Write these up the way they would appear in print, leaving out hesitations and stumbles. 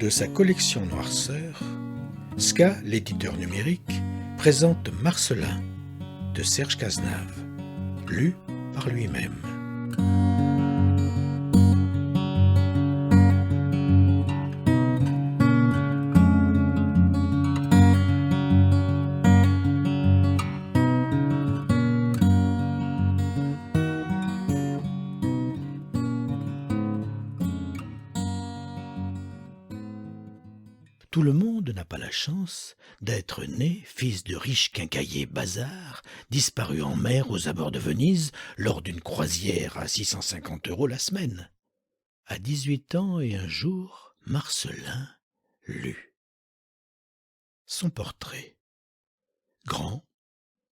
de sa collection Noirceur, Ska, l'éditeur numérique, présente Marcelin de Serge Cazenave, lu par lui-même. Tout le monde n'a pas la chance d'être né fils de riches quincailliers bazar, disparu en mer aux abords de Venise lors d'une croisière à 650 € la semaine. À 18 ans et un jour, Marcelin lut. Son portrait. Grand,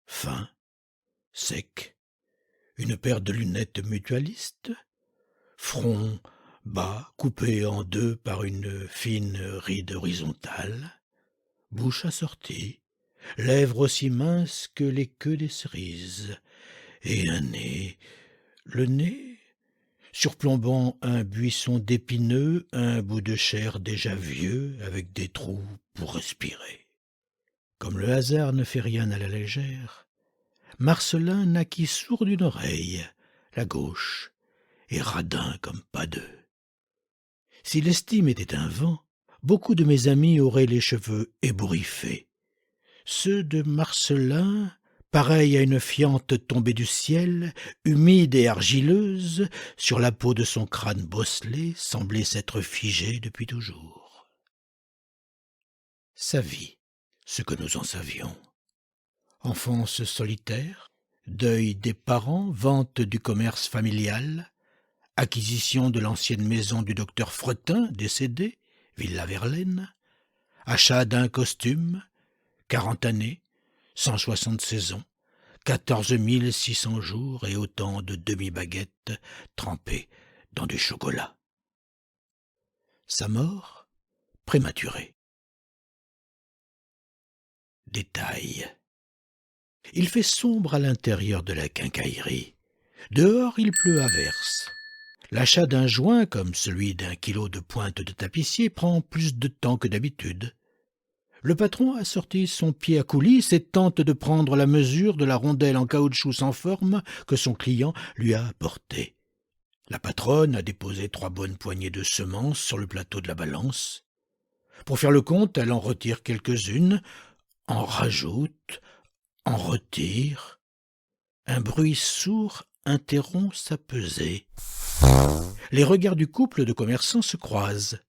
fin, sec, une paire de lunettes mutualistes, front bas, coupé en deux par une fine ride horizontale, bouche assortie, lèvres aussi minces que les queues des cerises, et un nez, le nez, surplombant un buisson d'épineux, un bout de chair déjà vieux, avec des trous pour respirer. Comme le hasard ne fait rien à la légère, Marcelin naquit sourd d'une oreille, la gauche, et radin comme pas deux. Si l'estime était un vent, beaucoup de mes amis auraient les cheveux ébouriffés. Ceux de Marcelin, pareils à une fiente tombée du ciel, humide et argileuse, sur la peau de son crâne bosselé, semblaient s'être figés depuis toujours. Sa vie, ce que nous en savions. Enfance solitaire, deuil des parents, vente du commerce familial, acquisition de l'ancienne maison du docteur Fretin, décédé, Villa Verlaine, achat d'un costume, 40 années, 160 saisons, 14 600 jours et autant de demi-baguettes trempées dans du chocolat. Sa mort, prématurée. Détail. Il fait sombre à l'intérieur de la quincaillerie. Dehors, il pleut à verse. L'achat d'un joint, comme celui d'un kilo de pointe de tapissier, prend plus de temps que d'habitude. Le patron a sorti son pied à coulisse et tente de prendre la mesure de la rondelle en caoutchouc sans forme que son client lui a apportée. La patronne a déposé 3 bonnes poignées de semences sur le plateau de la balance. Pour faire le compte, elle en retire quelques-unes, en rajoute, en retire. Un bruit sourd interrompt sa pesée. Les regards du couple de commerçants se croisent.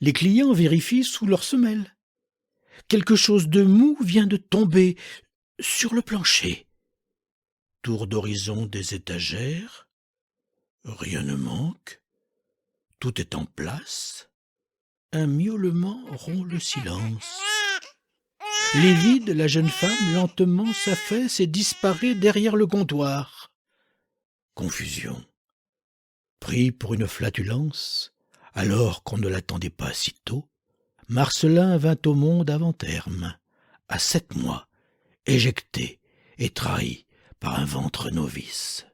Les clients vérifient sous leurs semelles. Quelque chose de mou vient de tomber sur le plancher. Tour d'horizon des étagères. Rien ne manque. Tout est en place. Un miaulement rompt le silence. Livide, la jeune femme lentement s'affaisse et disparaît derrière le comptoir. Confusion. Pris pour une flatulence, alors qu'on ne l'attendait pas si tôt, Marcelin vint au monde avant terme, à 7 mois, éjecté et trahi par un ventre novice.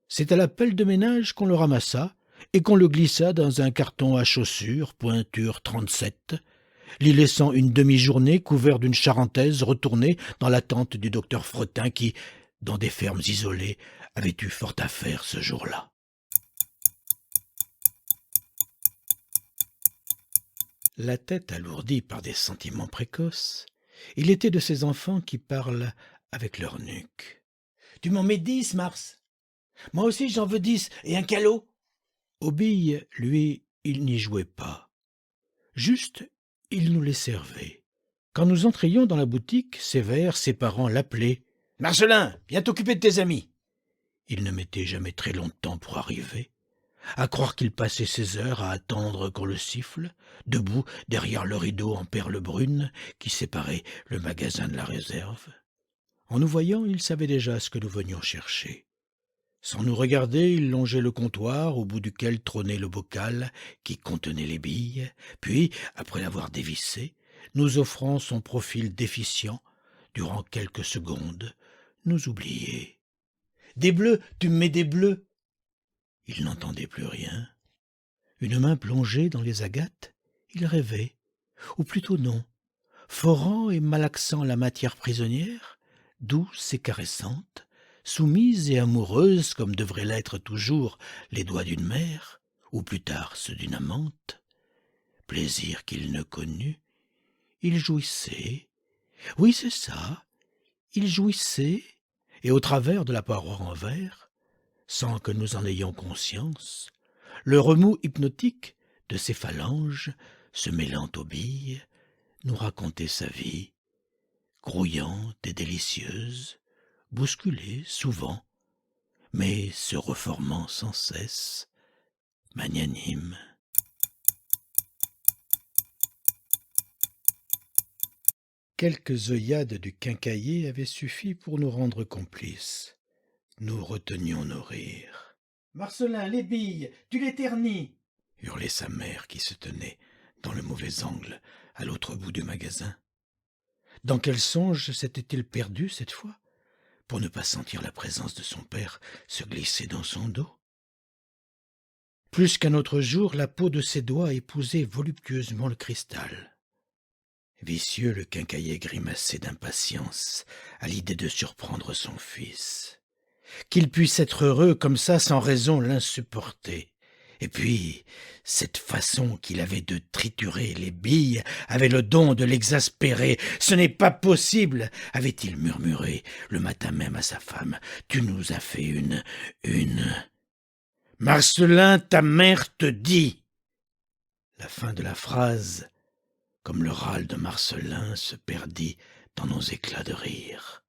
C'est à la pelle de ménage qu'on le ramassa et qu'on le glissa dans un carton à chaussures, pointure 37, l'y laissant une demi-journée couvert d'une charentaise retournée dans l'attente du docteur Fretin qui, dans des fermes isolées, avait eu fort à faire ce jour-là. La tête alourdie par des sentiments précoces, il était de ces enfants qui parlent avec leur nuque. « Tu m'en mets 10, Mars. Moi aussi j'en veux 10, et un calot. » Aux billes, lui, il n'y jouait pas. Juste, il nous les servait. Quand nous entrions dans la boutique, sévère, ses parents l'appelaient. « Marcelin, viens t'occuper de tes amis. » Il ne mettait jamais très longtemps pour arriver. À croire qu'il passait ses heures à attendre qu'on le siffle, debout derrière le rideau en perles brunes qui séparait le magasin de la réserve. En nous voyant, il savait déjà ce que nous venions chercher. Sans nous regarder, il longeait le comptoir au bout duquel trônait le bocal qui contenait les billes, puis, après l'avoir dévissé, nous offrant son profil déficient, durant quelques secondes, nous oubliait. « Des bleus, tu me mets des bleus !» Il n'entendait plus rien. Une main plongée dans les agates, il rêvait, ou plutôt non, forant et malaxant la matière prisonnière, douce et caressante, soumise et amoureuse comme devraient l'être toujours les doigts d'une mère, ou plus tard ceux d'une amante, plaisir qu'il ne connut, il jouissait, oui c'est ça, il jouissait, et au travers de la paroi en verre, sans que nous en ayons conscience, le remous hypnotique de ses phalanges se mêlant aux billes, nous racontait sa vie, grouillante et délicieuse, bousculée souvent, mais se reformant sans cesse, magnanime. Quelques œillades du quincaillier avaient suffi pour nous rendre complices. Nous retenions nos rires. « Marcelin, les billes, tu les ternis !» hurlait sa mère qui se tenait, dans le mauvais angle, à l'autre bout du magasin. Dans quel songe s'était-il perdu cette fois, pour ne pas sentir la présence de son père se glisser dans son dos? Plus qu'un autre jour, la peau de ses doigts épousait voluptueusement le cristal. Vicieux, le quincaillier grimaçait d'impatience à l'idée de surprendre son fils. Qu'il puisse être heureux comme ça sans raison l'insupportait. Et puis, cette façon qu'il avait de triturer les billes avait le don de l'exaspérer. « Ce n'est pas possible !» avait-il murmuré le matin même à sa femme. « Tu nous as fait une... Marcelin, ta mère te dit !» La fin de la phrase, comme le râle de Marcelin, se perdit dans nos éclats de rire.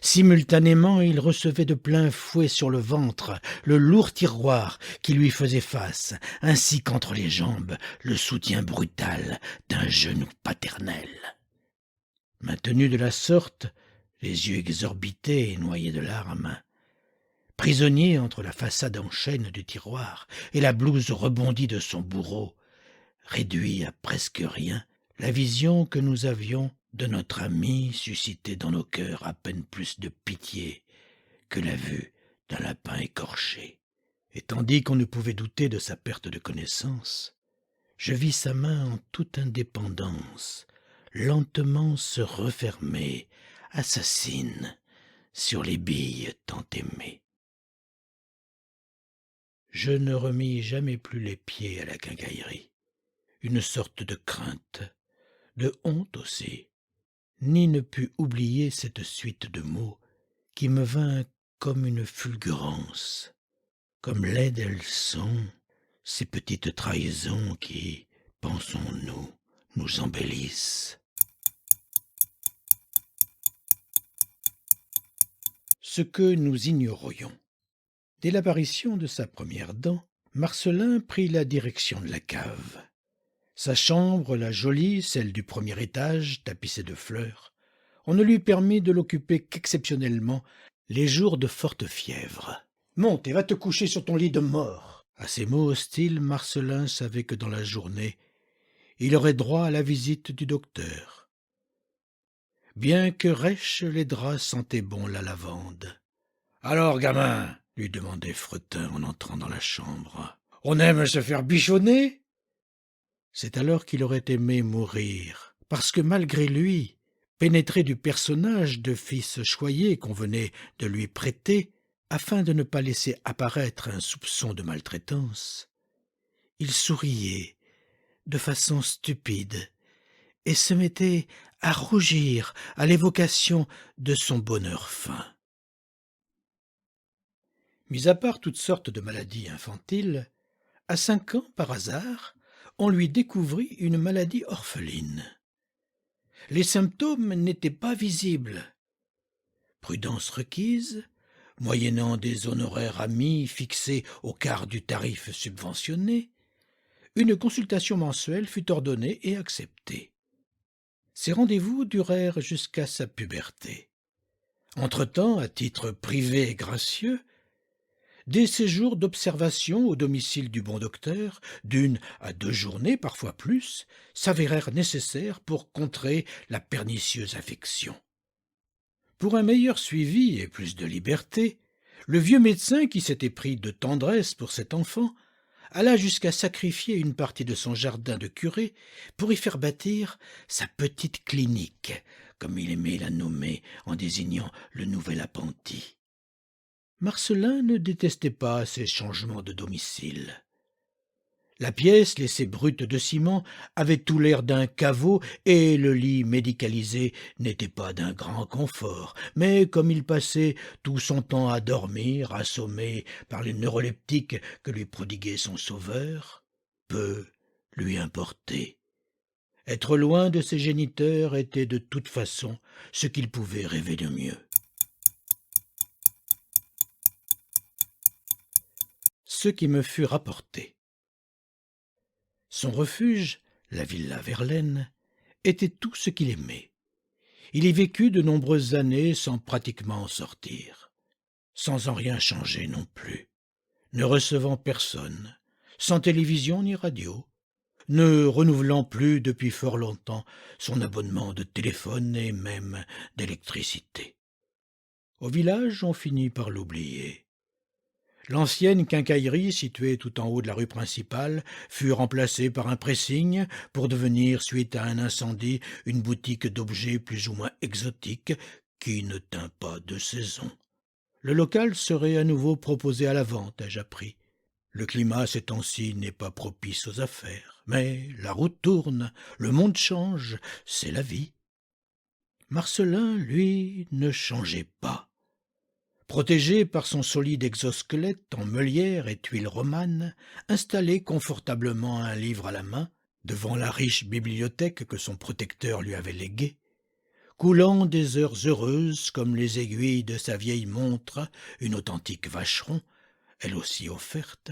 Simultanément, il recevait de plein fouet sur le ventre le lourd tiroir qui lui faisait face, ainsi qu'entre les jambes le soutien brutal d'un genou paternel. Maintenu de la sorte, les yeux exorbités et noyés de larmes, prisonnier entre la façade en chêne du tiroir et la blouse rebondie de son bourreau, réduit à presque rien, la vision que nous avions de notre ami suscitait dans nos cœurs à peine plus de pitié que la vue d'un lapin écorché. Et tandis qu'on ne pouvait douter de sa perte de connaissance, je vis sa main en toute indépendance, lentement se refermer, assassine, sur les billes tant aimées. Je ne remis jamais plus les pieds à la quincaillerie. Une sorte de crainte, de honte aussi, ni ne pus oublier cette suite de mots qui me vint comme une fulgurance, comme laides elles sont, ces petites trahisons qui, pensons-nous, nous embellissent. Ce que nous ignorions. Dès l'apparition de sa première dent, Marcelin prit la direction de la cave. Sa chambre, la jolie, celle du premier étage, tapissée de fleurs, on ne lui permit de l'occuper qu'exceptionnellement les jours de forte fièvre. « Monte et va te coucher sur ton lit de mort !» À ces mots hostiles, Marcelin savait que dans la journée, il aurait droit à la visite du docteur. Bien que rêches, les draps sentaient bon la lavande. « Alors, gamin !» lui demandait Fretin en entrant dans la chambre. « On aime se faire bichonner ?» C'est alors qu'il aurait aimé mourir, parce que malgré lui, pénétré du personnage de fils choyé qu'on venait de lui prêter, afin de ne pas laisser apparaître un soupçon de maltraitance, il souriait de façon stupide et se mettait à rougir à l'évocation de son bonheur fin. Mis à part toutes sortes de maladies infantiles, à 5 ans, par hasard, on lui découvrit une maladie orpheline. Les symptômes n'étaient pas visibles. Prudence requise, moyennant des honoraires amis fixés au quart du tarif subventionné, une consultation mensuelle fut ordonnée et acceptée. Ces rendez-vous durèrent jusqu'à sa puberté. Entre-temps, à titre privé et gracieux, des séjours d'observation au domicile du bon docteur, d'1 à 2 journées, parfois plus, s'avérèrent nécessaires pour contrer la pernicieuse affection. Pour un meilleur suivi et plus de liberté, le vieux médecin qui s'était pris de tendresse pour cet enfant alla jusqu'à sacrifier une partie de son jardin de curé pour y faire bâtir sa petite clinique, comme il aimait la nommer en désignant le nouvel appentis. Marcelin ne détestait pas ces changements de domicile. La pièce, laissée brute de ciment, avait tout l'air d'un caveau et le lit médicalisé n'était pas d'un grand confort. Mais comme il passait tout son temps à dormir, assommé par les neuroleptiques que lui prodiguait son sauveur, peu lui importait. Être loin de ses géniteurs était de toute façon ce qu'il pouvait rêver de mieux. Ce qui me fut rapporté. Son refuge, la villa Verlaine, était tout ce qu'il aimait. Il y vécut de nombreuses années sans pratiquement en sortir, sans en rien changer non plus, ne recevant personne, sans télévision ni radio, ne renouvelant plus depuis fort longtemps son abonnement de téléphone et même d'électricité. Au village, on finit par l'oublier. L'ancienne quincaillerie, située tout en haut de la rue principale, fut remplacée par un pressing pour devenir, suite à un incendie, une boutique d'objets plus ou moins exotiques qui ne tint pas de saison. Le local serait à nouveau proposé à la vente, ai-je appris. Le climat ces temps-ci n'est pas propice aux affaires, mais la route tourne, le monde change, c'est la vie. Marcelin, lui, ne changeait pas. Protégé par son solide exosquelette en meulière et tuiles romanes, installé confortablement un livre à la main, devant la riche bibliothèque que son protecteur lui avait léguée, coulant des heures heureuses comme les aiguilles de sa vieille montre, une authentique Vacheron, elle aussi offerte,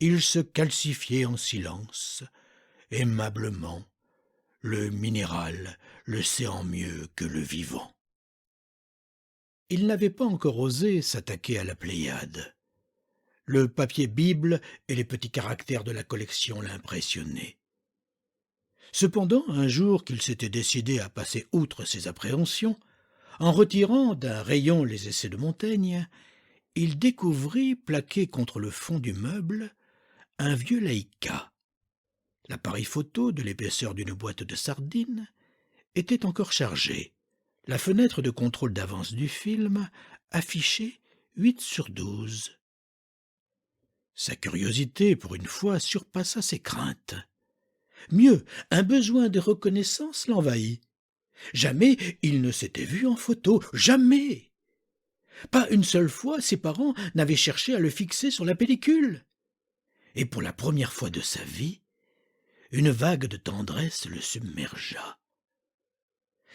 il se calcifiait en silence, aimablement, le minéral le sait mieux que le vivant. Il n'avait pas encore osé s'attaquer à la Pléiade. Le papier Bible et les petits caractères de la collection l'impressionnaient. Cependant, un jour qu'il s'était décidé à passer outre ses appréhensions, en retirant d'un rayon les essais de Montaigne, il découvrit, plaqué contre le fond du meuble, un vieux Leica. L'appareil photo, de l'épaisseur d'une boîte de sardines, était encore chargé. La fenêtre de contrôle d'avance du film affichait 8/12. Sa curiosité, pour une fois, surpassa ses craintes. Mieux, un besoin de reconnaissance l'envahit. Jamais il ne s'était vu en photo, jamais. Pas une seule fois ses parents n'avaient cherché à le fixer sur la pellicule. Et pour la première fois de sa vie, une vague de tendresse le submergea.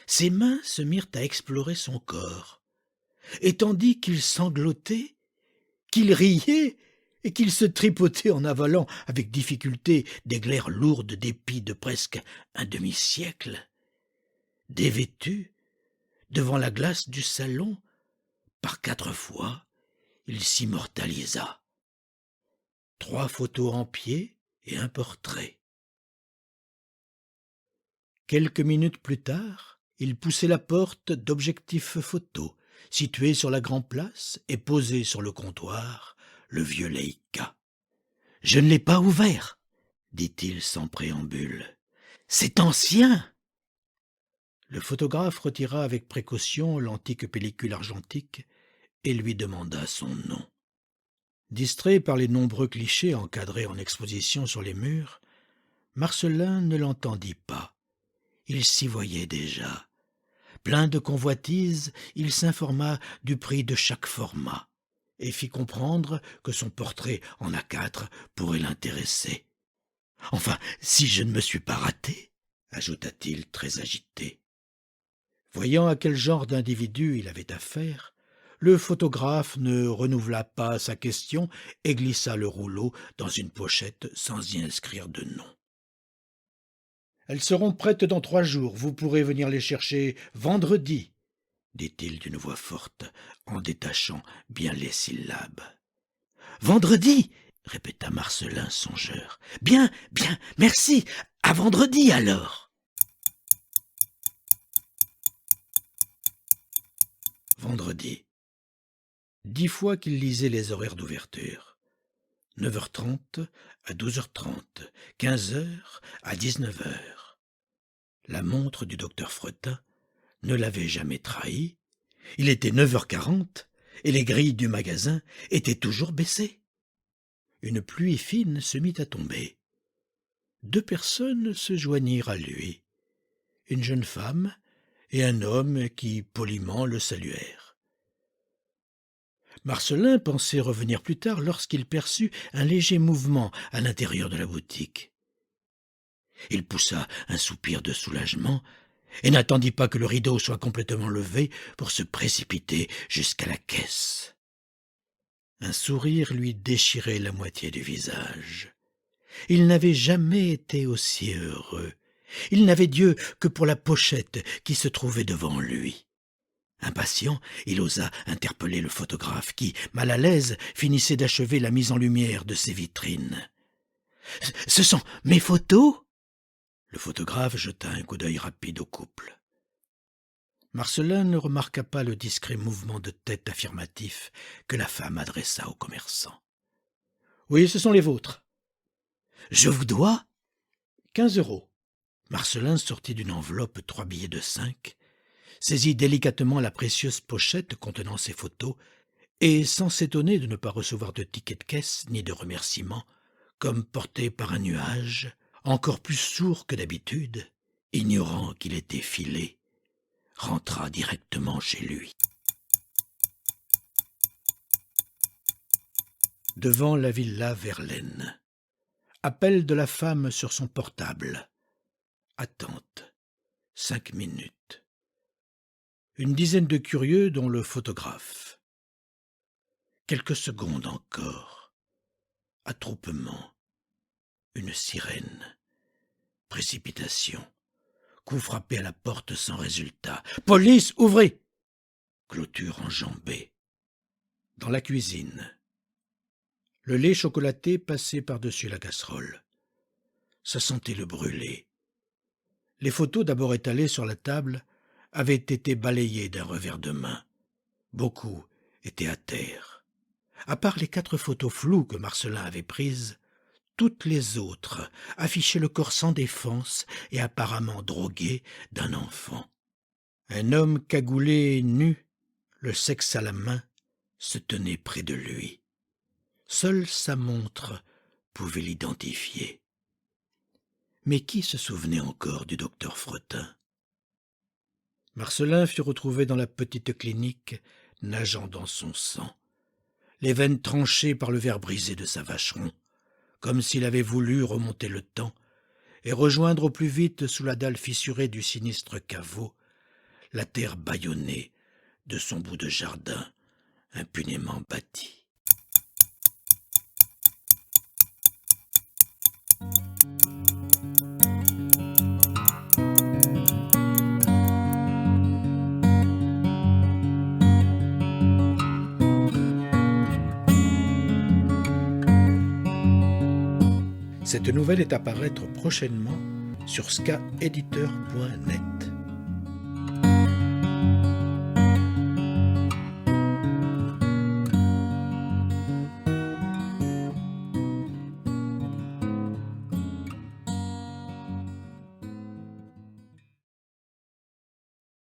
Ses mains se mirent à explorer son corps, et tandis qu'il sanglotait, qu'il riait et qu'il se tripotait en avalant avec difficulté des glaires lourdes d'épis de presque un demi-siècle, dévêtu, devant la glace du salon, par 4 fois, il s'immortalisa. 3 photos en pied et un portrait. Quelques minutes plus tard, il poussait la porte d'Objectif Photo, située sur la Grand-Place et posée sur le comptoir, le vieux Leica. « Je ne l'ai pas ouvert, » dit-il sans préambule. « C'est ancien !» Le photographe retira avec précaution l'antique pellicule argentique et lui demanda son nom. Distrait par les nombreux clichés encadrés en exposition sur les murs, Marcelin ne l'entendit pas. Il s'y voyait déjà. Plein de convoitise, il s'informa du prix de chaque format et fit comprendre que son portrait en A4 pourrait l'intéresser. « Enfin, si je ne me suis pas raté, » ajouta-t-il très agité. Voyant à quel genre d'individu il avait affaire, le photographe ne renouvela pas sa question et glissa le rouleau dans une pochette sans y inscrire de nom. « Elles seront prêtes dans 3 jours, vous pourrez venir les chercher vendredi, » dit-il d'une voix forte, en détachant bien les syllabes. « Vendredi !» répéta Marcelin songeur. « Bien, bien, merci, à vendredi alors !» Vendredi. 10 fois qu'il lisait les horaires d'ouverture. 9h30 à 12h30, 15h à 19h. La montre du docteur Fretin ne l'avait jamais trahi. Il était 9h40 et les grilles du magasin étaient toujours baissées. Une pluie fine se mit à tomber. 2 personnes se joignirent à lui, une jeune femme et un homme qui poliment le saluèrent. Marcelin pensait revenir plus tard lorsqu'il perçut un léger mouvement à l'intérieur de la boutique. Il poussa un soupir de soulagement et n'attendit pas que le rideau soit complètement levé pour se précipiter jusqu'à la caisse. Un sourire lui déchirait la moitié du visage. Il n'avait jamais été aussi heureux. Il n'avait Dieu que pour la pochette qui se trouvait devant lui. Impatient, il osa interpeller le photographe qui, mal à l'aise, finissait d'achever la mise en lumière de ses vitrines. « Ce sont mes photos ?» Le photographe jeta un coup d'œil rapide au couple. Marcelin ne remarqua pas le discret mouvement de tête affirmatif que la femme adressa au commerçant. « Oui, ce sont les vôtres. »« Je vous dois 15 €. Marcelin sortit d'une enveloppe 3 billets de 5, saisit délicatement la précieuse pochette contenant ses photos et, sans s'étonner de ne pas recevoir de ticket de caisse ni de remerciements, comme porté par un nuage, encore plus sourd que d'habitude, ignorant qu'il était filé, rentra directement chez lui. Devant la villa Verlaine. Appel de la femme sur son portable. Attente. 5 minutes. Une dizaine de curieux, dont le photographe. Quelques secondes encore. Attroupement. Une sirène. Précipitation. Coup frappé à la porte sans résultat. « Police, ouvrez !» Clôture enjambée. Dans la cuisine. Le lait chocolaté passait par-dessus la casserole. Ça sentait le brûler. Les photos d'abord étalées sur la table avaient été balayées d'un revers de main. Beaucoup étaient à terre. À part les 4 photos floues que Marcelin avait prises, toutes les autres affichaient le corps sans défense et apparemment drogué d'un enfant. Un homme cagoulé et nu, le sexe à la main, se tenait près de lui. Seule sa montre pouvait l'identifier. Mais qui se souvenait encore du docteur Fretin? Marcelin fut retrouvé dans la petite clinique, nageant dans son sang, les veines tranchées par le ver brisé de sa vacheron, comme s'il avait voulu remonter le temps et rejoindre au plus vite sous la dalle fissurée du sinistre caveau la terre bâillonnée de son bout de jardin impunément bâti. Cette nouvelle est à paraître prochainement sur skaediteur.net.